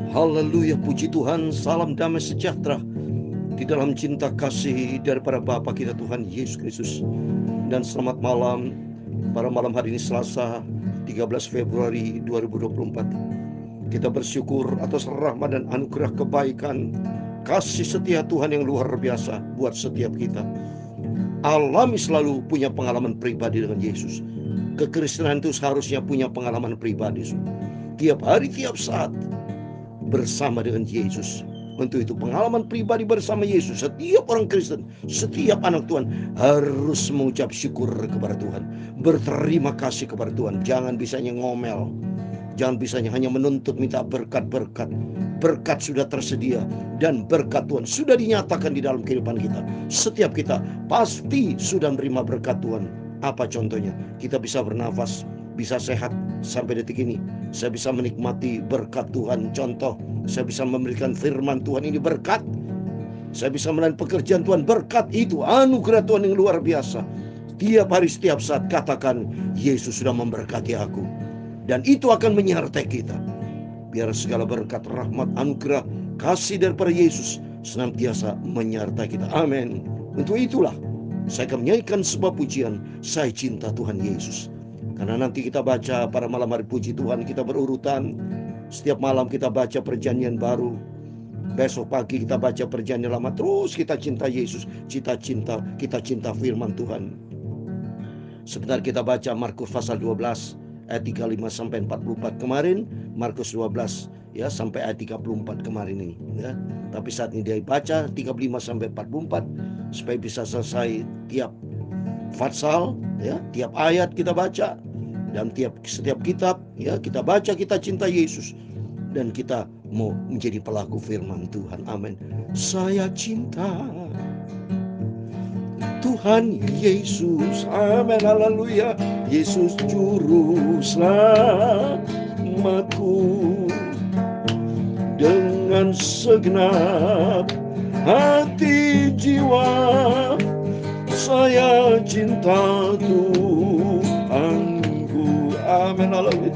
Haleluya, puji Tuhan, salam damai sejahtera di dalam cinta kasih daripada Bapa kita Tuhan Yesus Kristus. Dan selamat malam pada malam hari ini Selasa 13 Februari 2024. Kita bersyukur atas rahmat dan anugerah kebaikan, kasih setia Tuhan yang luar biasa buat setiap kita. Alami selalu punya pengalaman pribadi dengan Yesus. Kekristenan itu seharusnya punya pengalaman pribadi. Tiap hari, tiap saat bersama dengan Yesus. Untuk itu pengalaman pribadi bersama Yesus, setiap orang Kristen, setiap anak Tuhan harus mengucap syukur kepada Tuhan, berterima kasih kepada Tuhan. Jangan bisanya ngomel, jangan bisanya hanya menuntut minta berkat-berkat. Berkat sudah tersedia dan berkat Tuhan sudah dinyatakan di dalam kehidupan kita. Setiap kita pasti sudah menerima berkat Tuhan. Apa contohnya? Kita bisa bernafas, bisa sehat sampai detik ini. Saya bisa menikmati berkat Tuhan. Contoh, saya bisa memberikan firman Tuhan, ini berkat. Saya bisa melayani pekerjaan Tuhan, berkat. Itu anugerah Tuhan yang luar biasa. Tiap hari, setiap saat katakan, Yesus sudah memberkati aku. Dan itu akan menyertai kita. Biar segala berkat, rahmat, anugerah, kasih daripada Yesus senantiasa menyertai kita. Amin. Untuk itulah saya akan menyanyikan sebuah pujian, saya cinta Tuhan Yesus. Karena nanti kita baca pada malam hari puji Tuhan, kita berurutan. Setiap malam kita baca perjanjian baru. Besok pagi kita baca perjanjian lama. Terus kita cinta Yesus, kita cinta firman Tuhan. Sebentar kita baca Markus pasal 12 ayat 35 sampai 44 kemarin, Markus 12 ya sampai ayat 34 kemarin ini ya. Tapi saat ini dia baca 35 sampai 44 supaya bisa selesai tiap pasal ya, tiap ayat kita baca dan setiap kitab ya kita baca, kita cinta Yesus dan kita mau menjadi pelaku firman Tuhan. Amin. Saya cinta Tuhan Yesus, amin, haleluya. Yesus juru selamatku, dengan segenap hati jiwa saya cinta Tuhanku, amin, haleluya.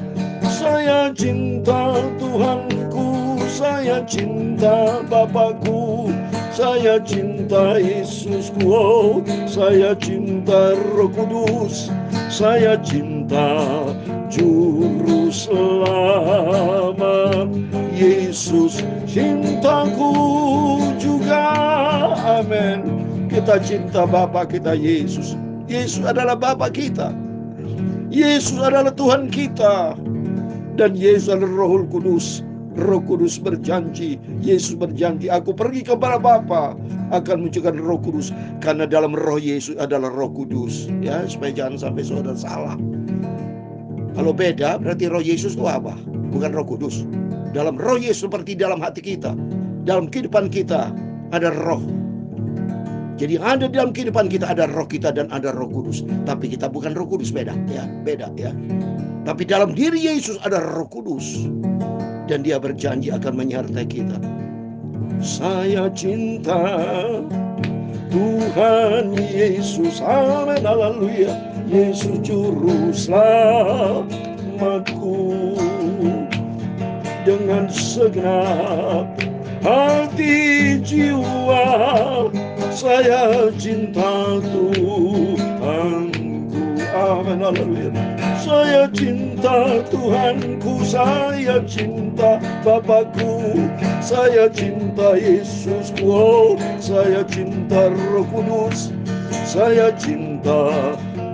Saya cinta Tuhanku, saya cinta Bapakku, saya cinta Yesusku, oh, saya cinta Roh Kudus, saya cinta Juru Selamat. Yesus cintaku juga, amin. Kita cinta Bapa kita Yesus. Yesus adalah Bapa kita. Yesus adalah Tuhan kita. Dan Yesus adalah Roh Kudus. Roh Kudus berjanji, Yesus berjanji, aku pergi kepada Bapa akan menunjukkan Roh Kudus, karena dalam Roh Yesus adalah Roh Kudus ya, supaya jangan sampai saudara salah. Kalau beda berarti Roh Yesus itu apa? Bukan Roh Kudus. Dalam Roh Yesus seperti dalam hati kita, dalam kehidupan kita ada Roh. Jadi ada dalam kehidupan kita ada Roh kita dan ada Roh Kudus. Tapi kita bukan Roh Kudus, beda ya. Tapi dalam diri Yesus ada Roh Kudus. Dan dia berjanji akan menyertai kita. Saya cinta Tuhan Yesus, amin, haleluya. Yesus juru selamatku, dengan segenap hati jiwa saya cinta Tuhanku, amin, haleluya. Saya cinta Tuhanku, saya cinta Bapakku, saya cinta Yesusku, oh, saya cinta Roh Kudus, saya cinta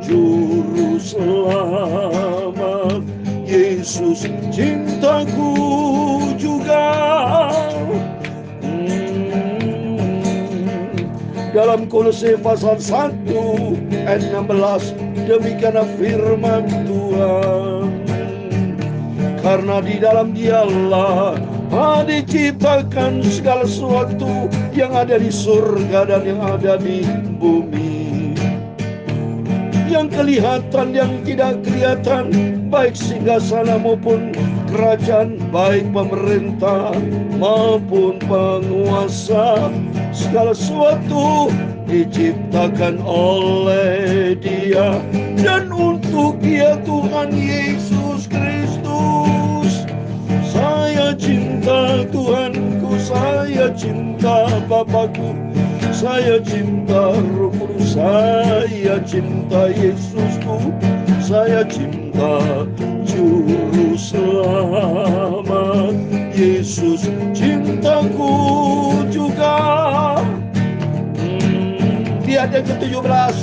Juru Selamat. Yesus cintaku juga. Dalam Kolose pasal 1 ayat 16, demikianlah firman Tuhan. Karena di dalam Dialah diciptakan segala sesuatu yang ada di surga dan yang ada di bumi, yang kelihatan, yang tidak kelihatan, baik singgasana maupun kerajaan, baik pemerintah maupun penguasa. Segala sesuatu diciptakan oleh Dia dan untuk Dia, Tuhan Yesus Kristus. Saya cinta cinta Bapakku, saya cinta Roh Kudus, saya cinta Yesusku, saya cinta Juru Selamat. Yesus cintaku juga. Di ayat ke-17,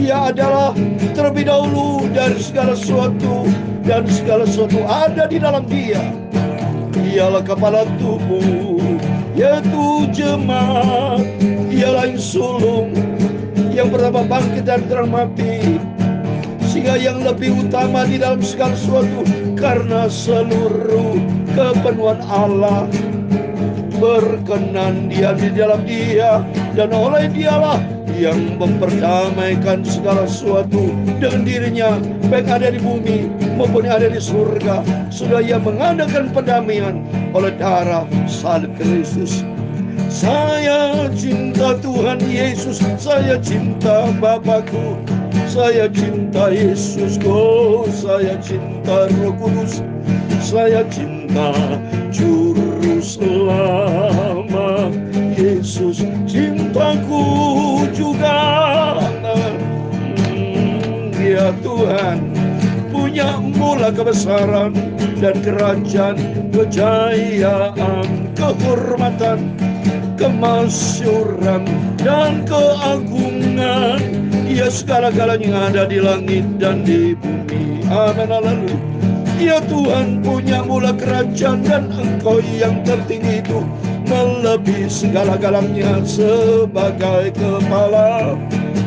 Ia adalah terlebih dahulu dari segala sesuatu, dan segala sesuatu ada di dalam Dia. Ialah kepala tubuh, yaitu jemaat. Ialah yang sulung, yang pertama bangkit dan terang mati, sehingga yang lebih utama di dalam segala sesuatu, karena seluruh kepenuhan Allah berkenan diam di dalam Dia, dan oleh Dialah yang memperdamaikan segala sesuatu dengan dirinya, baik ada di bumi maupun ada di surga. Sudah Ia mengadakan perdamaian oleh darah salib Kristus. Saya cinta Tuhan Yesus, saya cinta Bapakku, saya cinta Yesusku, saya cinta Roh Kudus, saya cinta Juru Selamat. Yesus cintaku juga. Ya Tuhan, punya mula kebesaran dan kerajaan, kejayaan, kehormatan, kemasyuran, dan keagungan. Ya segala-galanya yang ada di langit dan di bumi. Amin. Haleluya. Ya Tuhan, punya mula kerajaan, dan Engkau yang tertinggi itu melebihi segala-galanya sebagai kepala.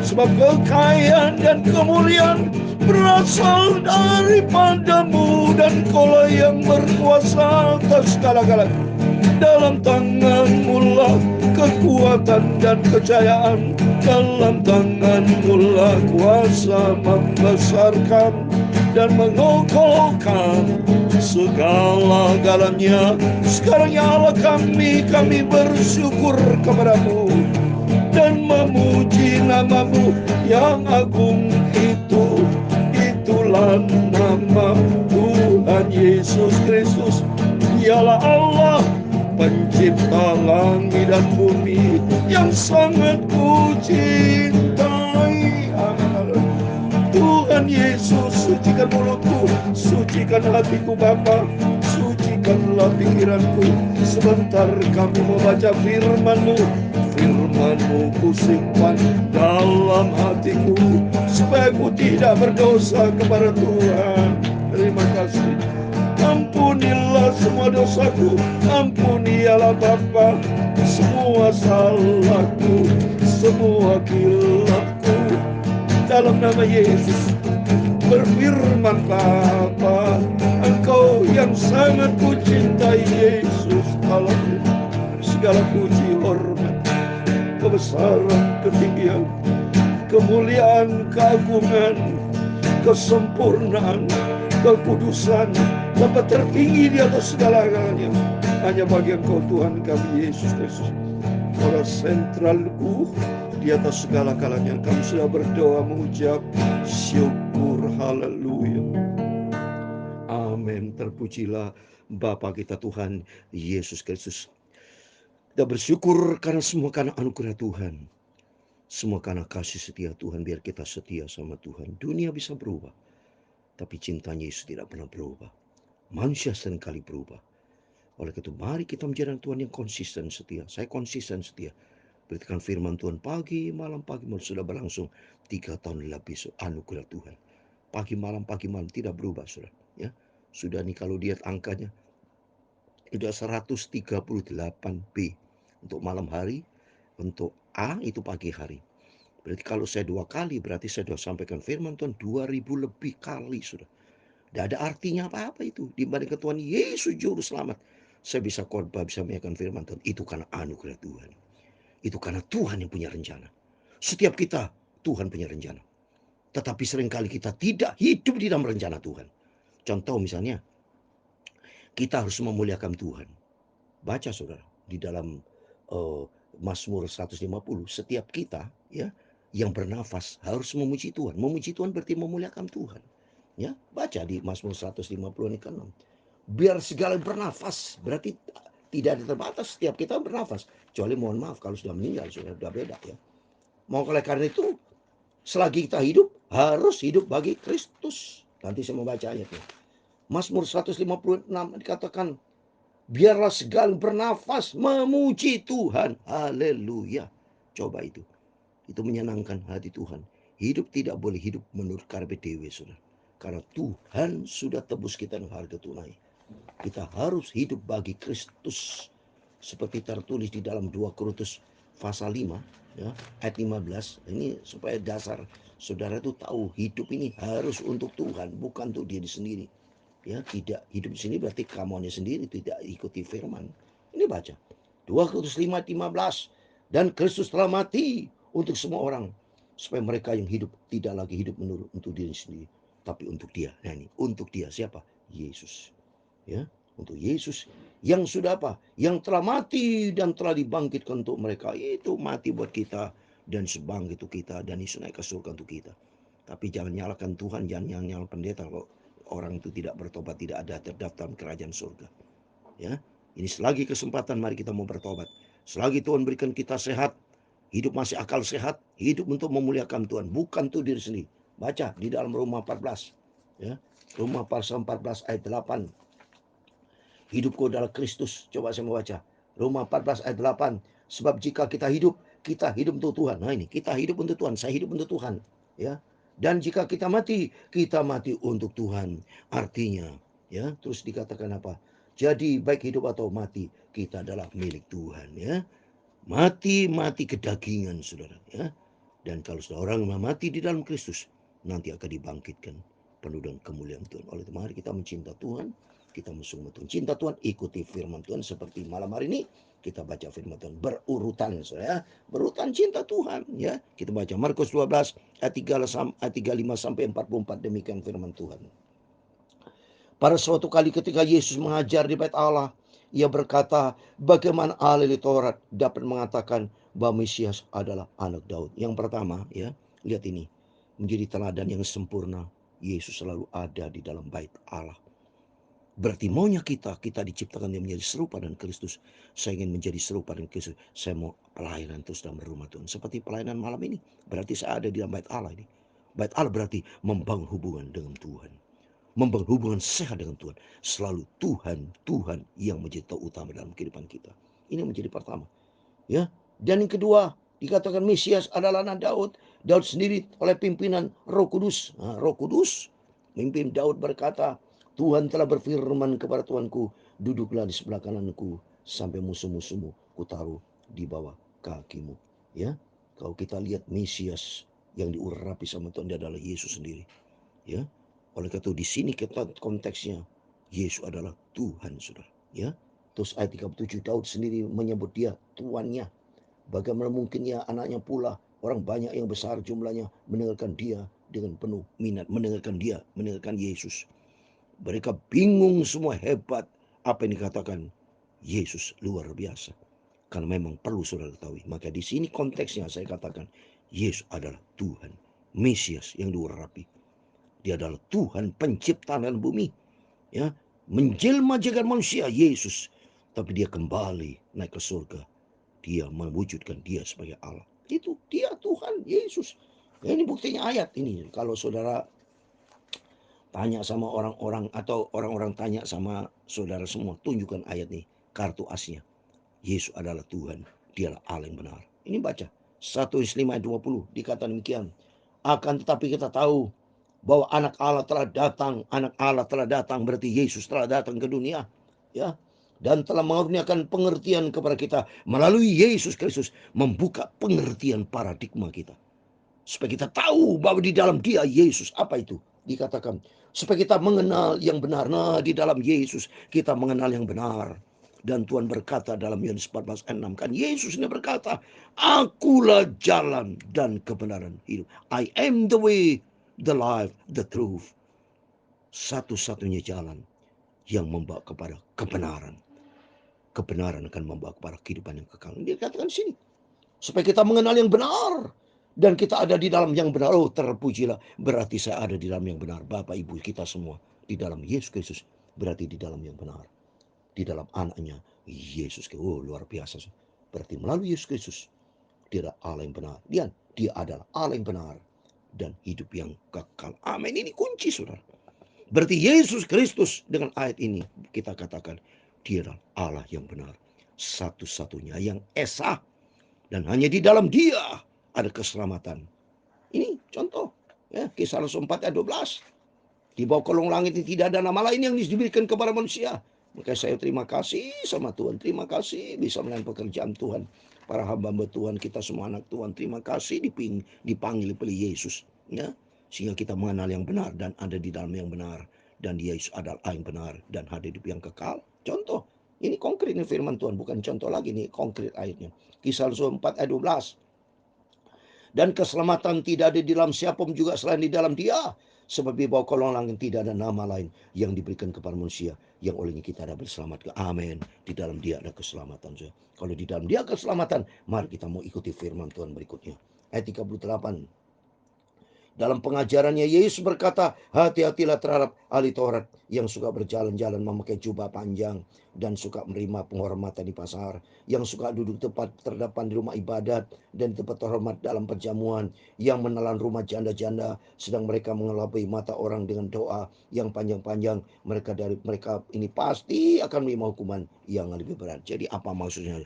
Sebab kekayaan dan kemuliaan berasal daripadamu, dan Kaulah yang berkuasa atas segala-galanya. Dalam tangan-Mu lah kekuatan dan kejayaan, dalam tangan-Mu lah kuasa membesarkan dan mengokohkan segala-galanya. Sekarang ya Allah, kami bersyukur kepada-Mu dan memuji nama-Mu yang agung itu. Itulah nama Tuhan Yesus Kristus. Dialah Allah pencipta langit dan bumi, yang sangat ku cintai. Amin. Tuhan Yesus, sucikan mulutku, sucikan hatiku Bapa, sucikanlah pikiranku. Sebentar kami membaca firman-Mu. Firman-Mu ku simpan dalam hatiku, supaya ku tidak berdosa kepada Tuhan. Terima kasih. Ampunilah semua dosaku, ampunilah Bapa semua salahku, semua kilafku. Dalam nama Yesus berfirman Bapa, Engkau yang sangat ku cintai Yesus. Haleluya. Segala puji, hormat, kebesaran, ketinggian, kemuliaan, keagungan, kesempurnaan, kekudusan, tempat tertinggi di atas segala-galanya hanya bagi Engkau Tuhan kami Yesus Kristus. Kaulah sentralku di atas segala-galanya. Kami sudah berdoa mengucap syukur. Haleluya. Amin. Terpujilah Bapa kita Tuhan Yesus Kristus. Kita bersyukur karena semua karena anugerah Tuhan, semua karena kasih setia Tuhan. Biar kita setia sama Tuhan. Dunia bisa berubah, tapi cintanya Yesus tidak pernah berubah. Manusia seringkali berubah. Oleh itu mari kita menjadi Tuhan yang konsisten setia. Saya konsisten setia. Beritakan firman Tuhan pagi malam sudah berlangsung 3 tahun lebih. Anugerah Tuhan. Pagi malam tidak berubah sudah. Ya, sudah nih kalau lihat angkanya sudah 138B untuk malam hari, untuk A itu pagi hari. Berarti kalau saya 2 kali, berarti saya sudah sampaikan firman Tuhan 2000 lebih kali sudah. Tidak ada artinya apa-apa itu dibandingkan Tuhan Yesus Juru Selamat. Saya bisa khotbah, bisa menyampaikan firman Tuhan. Itu karena anugerah Tuhan. Itu karena Tuhan yang punya rencana. Setiap kita, Tuhan punya rencana. Tetapi seringkali kita tidak hidup di dalam rencana Tuhan. Contoh misalnya, kita harus memuliakan Tuhan. Baca saudara, di dalam Mazmur 150, setiap kita ya yang bernafas harus memuji Tuhan. Memuji Tuhan berarti memuliakan Tuhan. Ya, baca di Mazmur 150 ini kan. Biar segala bernafas, berarti tidak ada terbatas. Setiap kita bernafas. Kecuali mohon maaf kalau sudah meninggal, sudah beda ya. Mau oleh karena itu, selagi kita hidup, harus hidup bagi Kristus. Nanti saya mau baca ayatnya. Mazmur 156 dikatakan, biarlah segala bernafas memuji Tuhan. Haleluya. Coba itu. Itu menyenangkan hati Tuhan. Hidup tidak boleh hidup menurut karpe dewe, saudara. Karena Tuhan sudah tebus kita dengan harga tunai. Kita harus hidup bagi Kristus. Seperti tertulis di dalam 2 Korintus pasal 5, ya, ayat 15. Ini supaya dasar saudara itu tahu hidup ini harus untuk Tuhan, bukan untuk diri sendiri. Ya, tidak hidup di sini berarti kamuannya sendiri, tidak ikuti firman. Ini baca 2 Korintus 5 ayat 15. Dan Kristus telah mati untuk semua orang, supaya mereka yang hidup tidak lagi hidup menurut untuk diri sendiri, tapi untuk Dia. Nah, ini untuk Dia siapa? Yesus. Ya, untuk Yesus yang sudah apa? Yang telah mati dan telah dibangkitkan untuk mereka. Itu mati buat kita dan sebangkit untuk kita, dan Yesus naik ke surga untuk kita. Tapi jangan nyalakan Tuhan, jangan nyalakan pendeta kalau orang itu tidak bertobat, tidak ada terdaftar kerajaan surga. Ya, ini selagi kesempatan, mari kita mau bertobat. Selagi Tuhan berikan kita sehat, hidup masih akal sehat, hidup untuk memuliakan Tuhan, bukan untuk diri sendiri. Baca di dalam Roma 14, ya, Roma pasal 14 ayat 8. Hidupku adalah Kristus. Coba saya membaca Roma 14 ayat 8. Sebab jika kita hidup untuk Tuhan. Nah, ini kita hidup untuk Tuhan, saya hidup untuk Tuhan, ya. Dan jika kita mati untuk Tuhan. Artinya, ya, terus dikatakan apa? Jadi baik hidup atau mati, kita adalah milik Tuhan, ya. Mati kedagingan, saudara, ya. Dan kalau seorang mati di dalam Kristus, nanti akan dibangkitkan penuh dengan kemuliaan Tuhan. Oleh itu mari kita mencinta Tuhan, kita mensungguh Tuhan. Cinta Tuhan, ikuti firman Tuhan. Seperti malam hari ini kita baca firman Tuhan berurutan, saudara, berurutan cinta Tuhan, ya. Kita baca Markus 12 ayat 35 sampai 44. Demikian firman Tuhan. Pada suatu kali ketika Yesus mengajar di bait Allah, ia berkata, bagaimana ahli Taurat dapat mengatakan bahwa Mesias adalah anak Daud? Yang pertama, ya, lihat ini, menjadi teladan yang sempurna. Yesus selalu ada di dalam bait Allah. Berarti maunya kita diciptakan yang menjadi serupa dengan Kristus. Saya ingin menjadi serupa dengan Kristus. Saya mau pelayanan terus dalam rumah Tuhan. Seperti pelayanan malam ini. Berarti saya ada di dalam bait Allah ini. Bait Allah berarti membangun hubungan dengan Tuhan. Membangun hubungan sehat dengan Tuhan. Selalu Tuhan yang menjadi utama dalam kehidupan kita. Ini menjadi pertama. Ya. Dan yang kedua, dikatakan Mesias adalah anak Daud. Daud sendiri oleh pimpinan Roh Kudus. Nah, Roh Kudus memimpin Daud berkata, Tuhan telah berfirman kepada Tuanku, duduklah di sebelah kananku sampai musuh-musuhmu kutaruh di bawah kakimu. Ya. Kalau kita lihat Mesias yang diurapi sama Tuhan, dia adalah Yesus sendiri. Ya. Oleh karena itu di sini kita konteksnya Yesus adalah Tuhan, saudara. Ya. Terus ayat 37 Daud sendiri menyebut dia tuannya. Bagaimana mungkin ya anaknya pula, orang banyak yang besar jumlahnya mendengarkan dia dengan penuh minat, mendengarkan Yesus. Mereka bingung semua, hebat apa yang dikatakan Yesus, luar biasa. Karena memang perlu saudara ketahui. Maka di sini konteksnya saya katakan Yesus adalah Tuhan, Mesias yang diurapi. Dia adalah Tuhan pencipta dalam bumi, ya, menjelma jadi manusia Yesus, tapi dia kembali naik ke surga. Dia mewujudkan dia sebagai Allah. Itu dia Tuhan Yesus. Ya, ini buktinya ayat ini. Kalau saudara tanya sama orang-orang atau orang-orang tanya sama saudara semua, tunjukkan ayat nih, kartu asnya. Yesus adalah Tuhan, dialah Allah yang benar. Ini baca 1 Yohanes 5 ayat 20 dikatakan demikian. Akan tetapi kita tahu bahwa anak Allah telah datang, berarti Yesus telah datang ke dunia, ya, dan telah mengaruniakan pengertian kepada kita melalui Yesus Kristus, membuka pengertian paradigma kita supaya kita tahu bahwa di dalam dia Yesus, apa itu dikatakan, supaya kita mengenal yang benar. Nah, di dalam Yesus kita mengenal yang benar. Dan Tuhan berkata dalam Yohanes 14 ayat 6, kan Yesus ini berkata, akulah jalan dan kebenaran hidup. I am the way, the life, the truth. Satu-satunya jalan yang membawa kepada kebenaran. Kebenaran akan membawa kepada kehidupan yang kekal. Dia katakan di sini, supaya kita mengenal yang benar. Dan kita ada di dalam yang benar. Oh, terpujilah, berarti saya ada di dalam yang benar. Bapak Ibu kita semua di dalam Yesus Kristus, berarti di dalam yang benar. Di dalam anaknya Yesus. Oh, luar biasa. Berarti melalui Yesus Kristus, dia adalah Allah yang benar. Dia adalah Allah yang benar dan hidup yang kekal. Amin. Ini kunci, saudara. Berarti Yesus Kristus, dengan ayat ini kita katakan dia adalah Allah yang benar, satu-satunya yang esa, dan hanya di dalam dia ada keselamatan. Ini contoh ya, Kisah Rasul 4 ayat 12. Di bawah kolong langit ini tidak ada nama lain yang diberikan kepada manusia. Maka saya terima kasih sama Tuhan. Terima kasih bisa melakukan pekerjaan Tuhan. Para hamba Tuhan, kita semua anak Tuhan, terima kasih dipanggil oleh Yesus. Ya, sehingga kita mengenal yang benar dan ada di dalam yang benar. Dan Yesus adalah yang benar dan hadir di yang kekal. Contoh, ini konkret ini firman Tuhan, bukan contoh lagi, ini konkret ayatnya. Kisah Rasul 4 ayat 12. Dan keselamatan tidak ada di dalam siapapun juga selain di dalam dia. Sebab di bawah kolong langit tidak ada nama lain yang diberikan kepada manusia yang olehnya kita dapat selamat. Amin. Di dalam dia ada keselamatan. Kalau di dalam dia keselamatan, mari kita mau ikuti firman Tuhan berikutnya. Ayat 38. Dalam pengajarannya Yesus berkata, hati-hatilah terhadap ahli Taurat yang suka berjalan-jalan memakai jubah panjang dan suka menerima penghormatan di pasar, yang suka duduk tepat terdepan di rumah ibadat dan tempat terhormat dalam perjamuan, yang menelan rumah janda-janda sedang mereka mengelabui mata orang dengan doa yang panjang-panjang. Mereka ini pasti akan menerima hukuman yang lebih berat. Jadi apa maksudnya?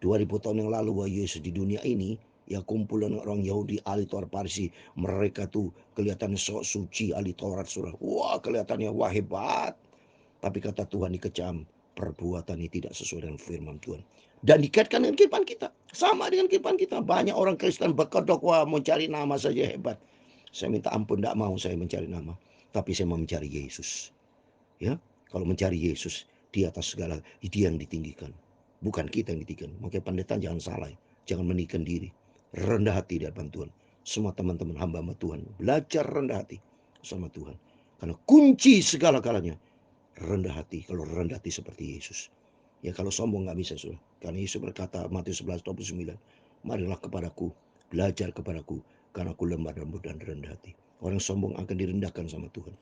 2000 tahun yang lalu bahwa Yesus di dunia ini, ya kumpulan orang Yahudi ahli Taurat Farisi, mereka tuh kelihatannya sok suci ahli Taurat, saudara. Wah, kelihatannya wah hebat. Tapi kata Tuhan dikecam, perbuatan ini tidak sesuai dengan firman Tuhan. Dan dikaitkan dengan kehidupan kita. Sama dengan kehidupan kita. Banyak orang Kristen berkedok, wah mau cari nama saja hebat. Saya minta ampun, tidak mau saya mencari nama. Tapi saya mau mencari Yesus. Ya, kalau mencari Yesus di atas segala, dia yang ditinggikan. Bukan kita yang ditinggikan. Makanya pendeta jangan salah. Jangan menikahkan diri. Rendah hati di hadapan Tuhan. Semua teman-teman hamba-hamba Tuhan, belajar rendah hati sama Tuhan. Karena kunci segala-galanya rendah hati. Kalau rendah hati seperti Yesus. Ya kalau sombong nggak bisa, saudara. Karena Yesus berkata Matius 11:29, marilah kepadaku, belajar kepadaku, karena aku lemah lembut dan rendah hati. Orang sombong akan direndahkan sama Tuhan.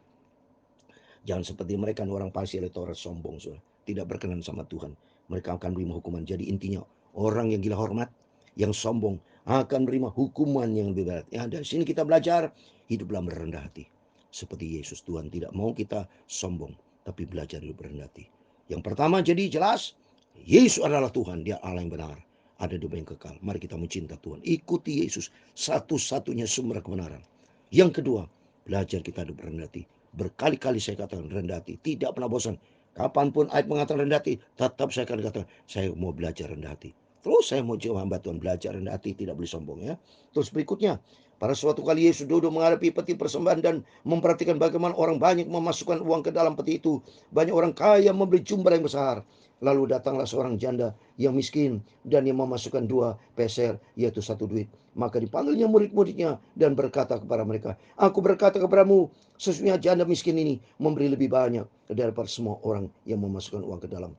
Jangan seperti mereka orang Farisi oleh Taurat sombong, saudara. Tidak berkenan sama Tuhan. Mereka akan menerima hukuman. Jadi intinya orang yang gila hormat, yang sombong akan menerima hukuman yang lebih berat. Ya, dari sini kita belajar hiduplah merendah hati. Seperti Yesus, Tuhan tidak mau kita sombong, tapi belajar hidup berendah hati. Yang pertama jadi jelas, Yesus adalah Tuhan, dia Allah yang benar. Ada doa yang kekal. Mari kita mencinta Tuhan. Ikuti Yesus, satu-satunya sumber kebenaran. Yang kedua, belajar kita hidup berendah hati. Berkali-kali saya katakan rendah hati, tidak pernah bosan. Kapanpun ayat mengatakan rendah hati, tetap saya akan katakan, saya mau belajar rendah hati. Terus saya mau jauh hamba Tuhan, belajar rendah hati, tidak boleh sombong ya. Terus berikutnya, pada suatu kali Yesus duduk menghadapi peti persembahan dan memperhatikan bagaimana orang banyak memasukkan uang ke dalam peti itu. Banyak orang kaya membeli jumlah yang besar. Lalu datanglah seorang janda yang miskin dan yang memasukkan 2 peser, yaitu 1 duit. Maka dipanggilnya murid-muridnya dan berkata kepada mereka, aku berkata kepadamu, sesungguhnya janda miskin ini memberi lebih banyak daripada semua orang yang memasukkan uang ke dalam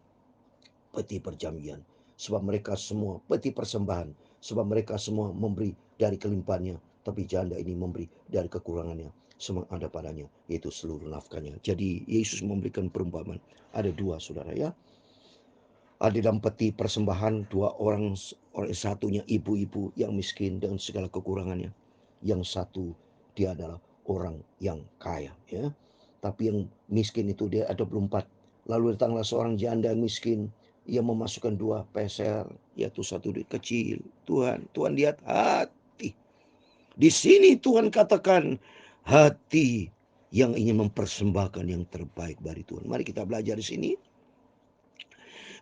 peti perjanjian. Sebab mereka semua peti persembahan. Sebab mereka semua memberi dari kelimpahannya. Tapi janda ini memberi dari kekurangannya. Semua ada padanya, yaitu seluruh nafkahnya. Jadi Yesus memberikan perumpamaan. Ada 2, saudara ya. Ada dalam peti persembahan 2 orang satunya ibu-ibu yang miskin dengan segala kekurangannya. Yang satu dia adalah orang yang kaya ya. Tapi yang miskin itu dia ada 24. Lalu datanglah seorang janda yang miskin yang memasukkan 2 peser, yaitu 1 duit kecil. Tuhan lihat hati. Di sini Tuhan katakan hati yang ingin mempersembahkan yang terbaik bagi Tuhan. Mari kita belajar di sini.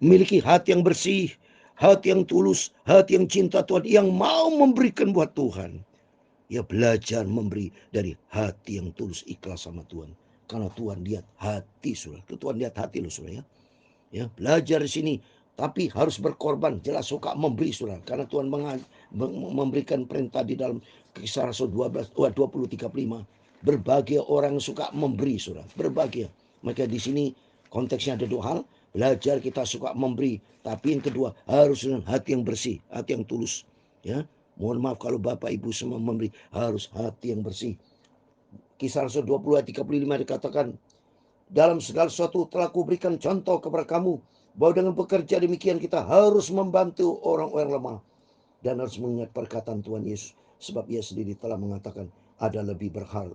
Memiliki hati yang bersih, hati yang tulus, hati yang cinta Tuhan, yang mau memberikan buat Tuhan. Ya belajar memberi dari hati yang tulus, ikhlas sama Tuhan. Karena Tuhan lihat hati, saudara. Tuhan lihat hati loh, saudara ya. Ya, belajar di sini. Tapi harus berkorban. Jelas suka memberi, saudara. Karena Tuhan memberikan perintah di dalam Kisah Rasul 20:35. Berbahagia orang suka memberi, saudara. Berbahagia. Maka di sini konteksnya ada 2 hal. Belajar kita suka memberi. Tapi yang kedua harus dengan hati yang bersih, hati yang tulus. Ya, mohon maaf kalau Bapak Ibu semua memberi, harus hati yang bersih. Kisah Rasul 20:35 dikatakan, dalam segala sesuatu telah kuberikan contoh kepada kamu, bahwa dengan bekerja demikian kita harus membantu orang-orang lemah dan harus mengingat perkataan Tuhan Yesus, sebab Ia sendiri telah mengatakan ada lebih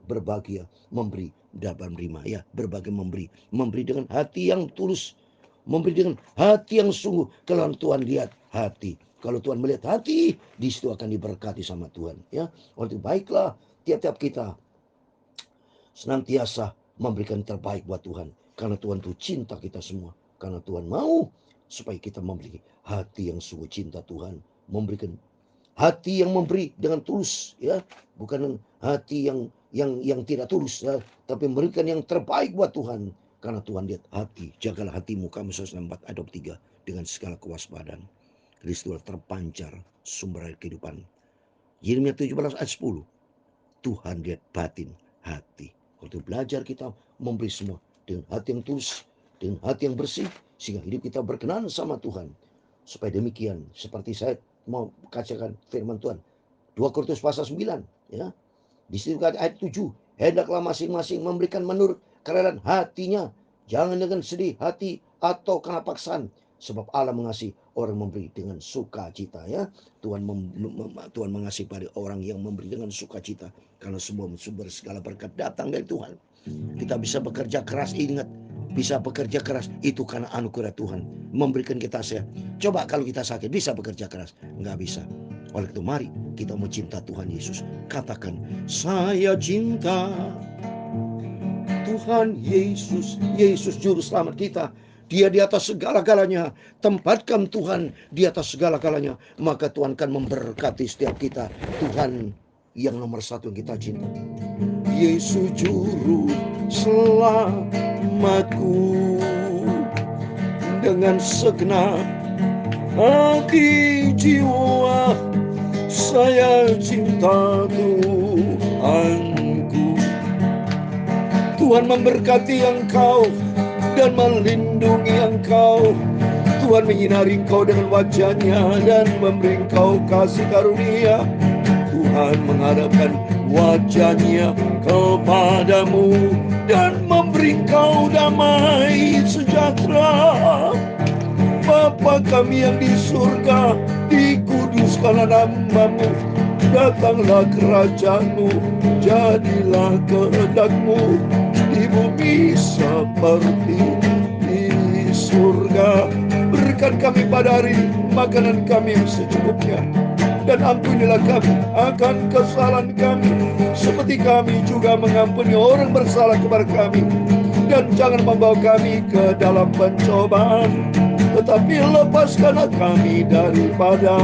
berbahagia memberi daripada menerima. Ya, berbagi memberi dengan hati yang tulus, memberi dengan hati yang sungguh. Kalau Tuhan lihat hati, kalau Tuhan melihat hati, di situ akan diberkati sama Tuhan. Ya, oleh itu baiklah tiap-tiap kita senantiasa memberikan terbaik buat Tuhan, karena Tuhan tuh cinta kita semua. Karena Tuhan mau supaya kita memiliki hati yang sungguh cinta Tuhan, memberikan hati yang memberi dengan tulus, ya, bukan hati yang tidak tulus, ya, tapi memberikan yang terbaik buat Tuhan. Karena Tuhan lihat hati. Jagalah hatimu, kamu 4 ayat 3, dengan segala kewaspadaan. Kristus terpancar sumber air kehidupan. Yeremia 17 ayat 10. Tuhan lihat batin hati. Waktu belajar kita memberi semua dengan hati yang tulus, dengan hati yang bersih, sehingga hidup kita berkenan sama Tuhan. Supaya demikian, seperti saya mau bacakan firman Tuhan 2 Korintus pasal 9, ya. Di situ ayat 7, hendaklah masing-masing memberikan menurut kerelaan hatinya, jangan dengan sedih hati atau karena paksaan, sebab Allah mengasihi orang memberi dengan sukacita, ya. Tuhan mengasihi pada orang yang memberi dengan sukacita, karena semua sumber segala berkat datang dari Tuhan. Kita bisa bekerja keras, ingat, bisa bekerja keras itu karena anugerah Tuhan memberikan kita sehat. Coba kalau kita sakit, bisa bekerja keras? Nggak bisa. Oleh itu mari kita mau cinta Tuhan Yesus. Katakan, saya cinta Tuhan Yesus. Yesus juru selamat kita. Dia di atas segala-galanya. Tempatkan Tuhan di atas segala-galanya, maka Tuhan akan memberkati setiap kita. Tuhan yang nomor satu yang kita cinta. Yesus juru selamatku, dengan segenap hati jiwa saya cinta Tuhanku. Tuhan memberkati engkau dan melindungi engkau. Tuhan menyinari engkau dengan wajah-Nya dan memberi engkau kasih karunia. Tuhan menghadapkan wajah-Nya kepadamu dan memberi engkau damai sejahtera. Bapa kami yang di surga, dikuduskanlah nama-Mu, datanglah kerajaan-Mu, jadilah kehendak-Mu di bumi seperti di surga. Berikan kami pada hari makanan kami yang secukupnya, dan ampunilah kami akan kesalahan kami, seperti kami juga mengampuni orang bersalah kepada kami. Dan jangan membawa kami ke dalam pencobaan, tetapi lepaskanlah kami daripada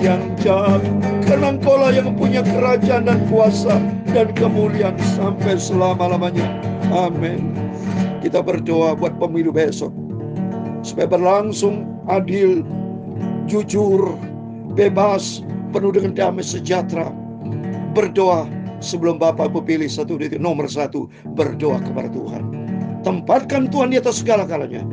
yang jahat. Karena Engkau-lah yang mempunyai kerajaan dan kuasa dan kemuliaan sampai selama-lamanya. Amin. Kita berdoa buat pemilu besok, supaya berlangsung adil, jujur, bebas, penuh dengan damai sejahtera. Berdoa sebelum Bapak pilih nomor satu, berdoa kepada Tuhan. Tempatkan Tuhan di atas segala-galanya.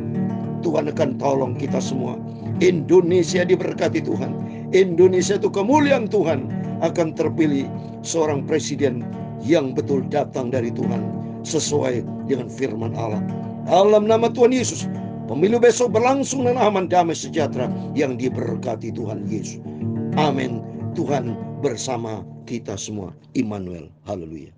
Tuhan akan tolong kita semua. Indonesia diberkati Tuhan. Indonesia itu kemuliaan Tuhan. Akan terpilih seorang presiden yang betul datang dari Tuhan, sesuai dengan firman Allah. Dalam nama Tuhan Yesus, pemilu besok berlangsung dengan aman, damai, sejahtera yang diberkati Tuhan Yesus. Amin. Tuhan bersama kita semua. Immanuel. Haleluya.